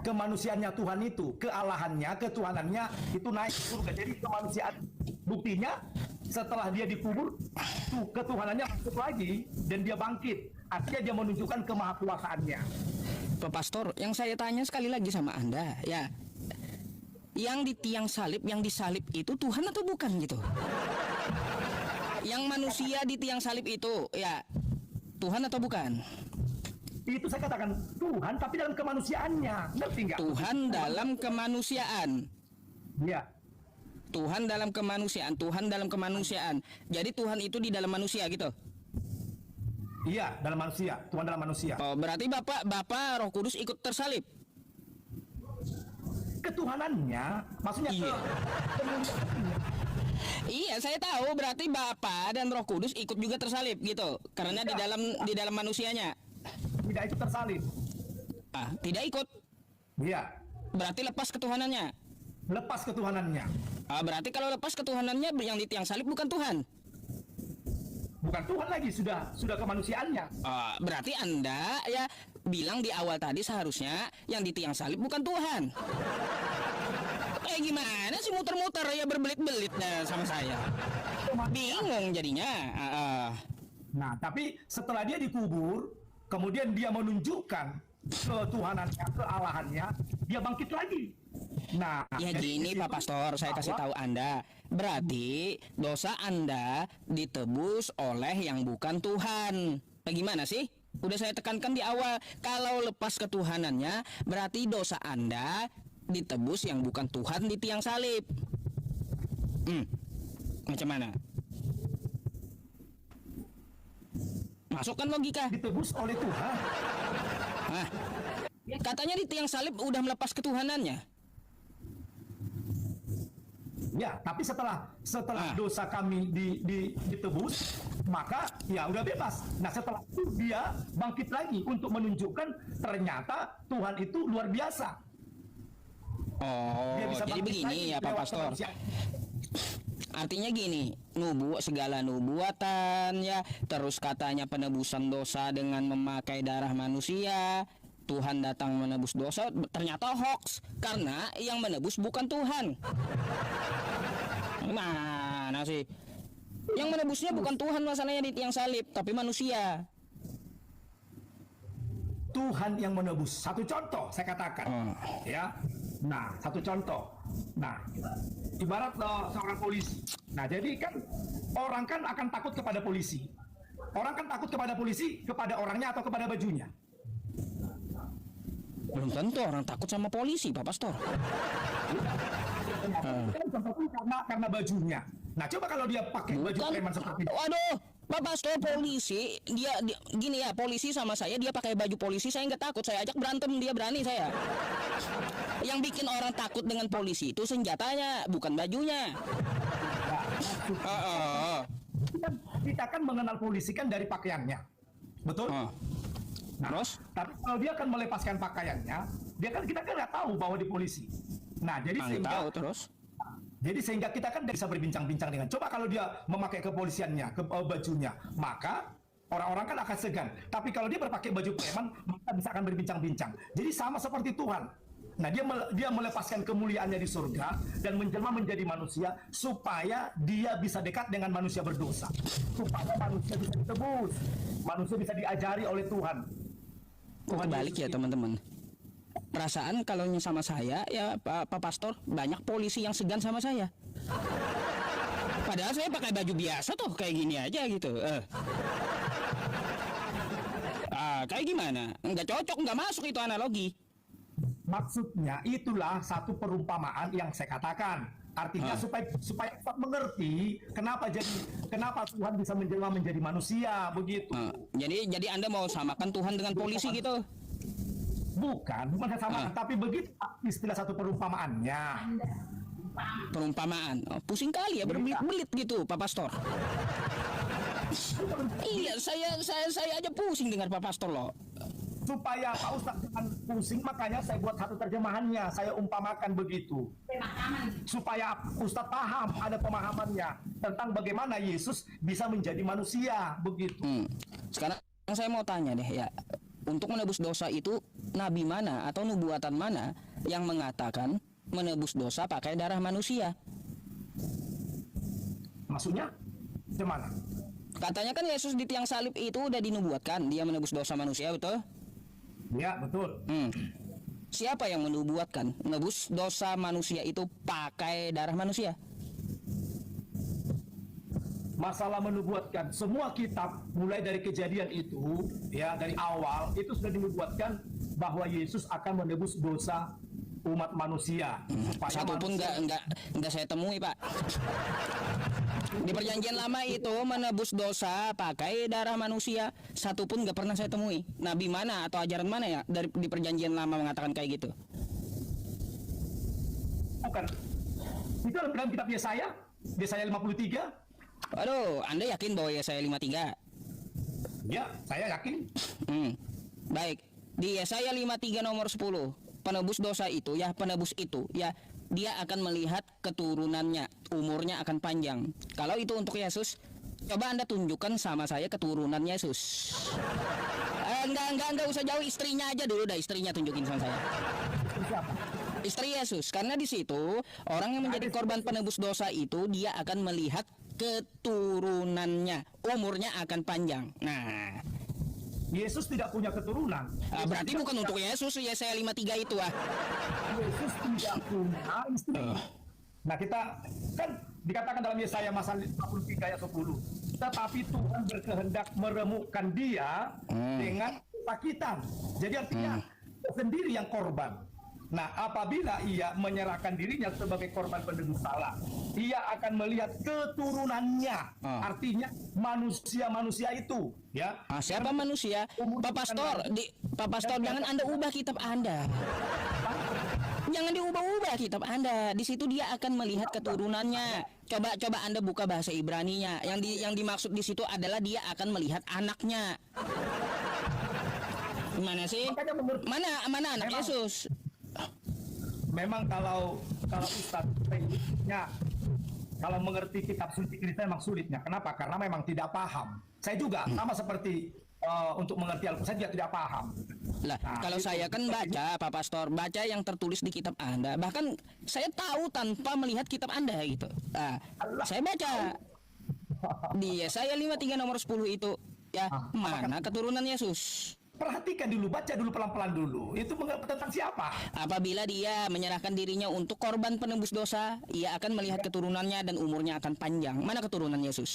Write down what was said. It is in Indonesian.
kemanusiaannya Tuhan itu, kealahannya, ketuhanannya itu naik ke surga. Jadi kemanusiaan, buktinya setelah dia dikubur, ketuhanannya masuk lagi dan dia bangkit. Artinya dia menunjukkan kemahakuasaannya. Pak Pastor, yang saya tanya sekali lagi sama Anda, ya, yang di tiang salib, yang disalib itu Tuhan atau bukan gitu? Yang manusia di tiang salib itu, ya, Tuhan atau bukan? Itu saya katakan Tuhan, tapi dalam kemanusiaannya, ngerti nggak? Tuhan dalam kemanusiaan. Iya. Tuhan dalam kemanusiaan, Tuhan dalam kemanusiaan. Jadi Tuhan itu di dalam manusia gitu. Iya, dalam manusia, Tuhan dalam manusia. Oh, berarti Bapak Roh Kudus ikut tersalib. Ketuhanannya, maksudnya Iya. Iya, saya tahu berarti Bapa dan Roh Kudus ikut juga tersalib gitu. Karena di dalam manusianya. tidak ikut tersalib. Ah, tidak ikut. Iya, Berarti lepas ketuhanannya. lepas ketuhanannya. Ah, berarti kalau lepas ketuhanannya yang di tiang salib bukan Tuhan. Bukan Tuhan lagi, sudah kemanusiaannya. Ah, berarti Anda ya bilang di awal tadi seharusnya yang di tiang salib bukan Tuhan. Gimana sih muter-muter ya berbelit-belit sama saya. Bingung jadinya. Nah, tapi setelah dia dikubur, kemudian dia menunjukkan ketuhanannya, kealahannya, dia bangkit lagi. Nah, Ya jadi gini di situ Pak Pastor, saya kasih bahwa tahu Anda. Berarti dosa Anda ditebus oleh yang bukan Tuhan. Bagaimana sih? Udah saya tekankan di awal, kalau lepas ketuhanannya, berarti dosa Anda ditebus yang bukan Tuhan di tiang salib. Macam mana? Masukkan logika. ditebus oleh Tuhan. Hah? Katanya di tiang salib udah melepas ketuhanannya. Ya, tapi setelah Ah. dosa kami ditebus, maka ya udah bebas. Nah, setelah itu dia bangkit lagi untuk menunjukkan ternyata Tuhan itu luar biasa. Oh, Dia bisa jadi bangkit begini lagi ya Pak lewat Pastor. kemanusiaan. Artinya gini, segala nubuatan ya, terus katanya penebusan dosa dengan memakai darah manusia. Tuhan datang menebus dosa, ternyata hoax karena yang menebus bukan Tuhan. Mana sih? Yang menebusnya bukan Tuhan masalahnya di tiang salib, tapi manusia. Tuhan yang menebus. Satu contoh saya katakan, ya. Nah, satu contoh. Nah, ibarat seorang polisi. Nah, jadi kan orang kan akan takut kepada polisi. Orang kan takut kepada polisi, kepada orangnya atau kepada bajunya. Belum tentu orang takut sama polisi, Pak Pastor. Kan contohnya karena bajunya. Nah, coba kalau dia pakai baju preman seperti itu. Waduh, Pak Pastor polisi, dia gini ya, polisi sama saya, dia pakai baju polisi, saya nggak takut, saya ajak berantem, dia berani saya. Yang bikin orang takut dengan polisi itu senjatanya, bukan bajunya. Kita kan mengenal polisi kan dari pakaiannya. Betul? Nah, Terus? tapi kalau dia akan melepaskan pakaiannya, kita kan nggak tahu bahwa di polisi. Nah, jadi Tahu terus? sehingga kita kan bisa berbincang-bincang dengan. Coba kalau dia memakai kepolisiannya, bajunya, maka orang-orang kan akan segan. Tapi kalau dia berpakai baju preman, maka bisa akan berbincang-bincang. Jadi sama seperti Tuhan. Nah, dia melepaskan kemuliaannya di surga dan menjelma menjadi manusia supaya dia bisa dekat dengan manusia berdosa. Supaya manusia bisa ditebus, manusia bisa diajari oleh Tuhan. Kok kebalik ya teman-teman? Perasaan kalau sama saya ya Pak Pastor, banyak polisi yang segan sama saya. Padahal saya pakai baju biasa tuh, kayak gini aja gitu. Kayak gimana? Nggak cocok, nggak masuk itu analogi. Maksudnya itulah satu perumpamaan yang saya katakan. Artinya supaya mengerti kenapa Tuhan bisa menjelma menjadi manusia begitu. Jadi Anda mau samakan Tuhan dengan polisi gitu? Bukan saya samakan, tapi begitu istilah satu perumpamaannya. Perumpamaan. Pusing kali ya, berbelit-belit gitu Pak Pastor. Iya, saya aja pusing dengar Pak Pastor loh. Supaya Pak Ustadz jangan pusing, makanya saya buat satu terjemahannya, saya umpamakan begitu. Supaya Ustadz paham, ada pemahamannya tentang bagaimana Yesus bisa menjadi manusia, begitu. Sekarang saya mau tanya deh ya, untuk menebus dosa itu nabi mana atau nubuatan mana yang mengatakan menebus dosa pakai darah manusia? Maksudnya gimana? Katanya kan Yesus di tiang salib itu udah dinubuatkan dia menebus dosa manusia, betul? Ya, betul. Siapa yang menubuatkan menebus dosa manusia itu pakai darah manusia? Masalah menubuatkan, semua kitab mulai dari kejadian itu, ya dari awal itu sudah dinubuatkan bahwa Yesus akan menebus dosa umat manusia. Supaya Satu pun manusia- nggak saya temui, Pak. Di perjanjian lama itu menebus dosa pakai darah manusia, satu pun nggak pernah saya temui. Nabi mana atau ajaran mana ya di perjanjian lama mengatakan kayak gitu? bukan. Itu dalam kitab Yesaya, Yesaya 53. Aduh, Anda yakin bahwa Yesaya 53? Ya, saya yakin. Baik. Di Yesaya 53 nomor 10, penebus dosa itu ya, penebus itu ya, dia akan melihat keturunannya, umurnya akan panjang. Kalau itu untuk Yesus, coba Anda tunjukkan sama saya keturunan Yesus. Enggak usah jauh, istrinya aja dulu dah, istrinya tunjukin sama saya. Siapa? Istri Yesus, karena di situ orang yang menjadi korban penebus dosa itu dia akan melihat keturunannya, umurnya akan panjang. Nah, Yesus tidak punya keturunan. berarti bukan untuk Yesus Yesaya 53 itu ah. Yesus tidak punya istri. Nah, kita kan dikatakan dalam Yesaya pasal 53 ayat 10. Tetapi Tuhan berkehendak meremukkan dia dengan kesakitan. Jadi artinya sendiri yang korban. Nah, apabila ia menyerahkan dirinya sebagai korban penebus salah, ia akan melihat keturunannya. Artinya manusia-manusia itu, ya. Siapa manusia? Pak Pastor, Pak Pastor jangan Anda ubah kitab Anda. Jangan diubah-ubah kitab Anda. Di situ dia akan melihat keturunannya. Coba Anda buka bahasa Ibraninya. Yang dimaksud di situ adalah dia akan melihat anaknya. Mana sih? Mana anak Yesus? Memang kalau Ustadz sulitnya, kalau mengerti kitab suci Kristen memang sulitnya. Kenapa? Karena memang tidak paham. Saya juga sama seperti untuk mengerti Alkitab, saya juga tidak paham. Lah, kalau saya kan baca, Pak Pastor, baca yang tertulis di kitab Anda. Bahkan saya tahu tanpa melihat kitab Anda gitu. Nah, saya baca di Yesaya 53 nomor 10 itu ya, mana keturunan Yesus? Perhatikan dulu, baca dulu pelan-pelan dulu. Itu tentang siapa? Apabila dia menyerahkan dirinya untuk korban penebus dosa, ia akan melihat keturunannya dan umurnya akan panjang. Mana keturunan Yesus?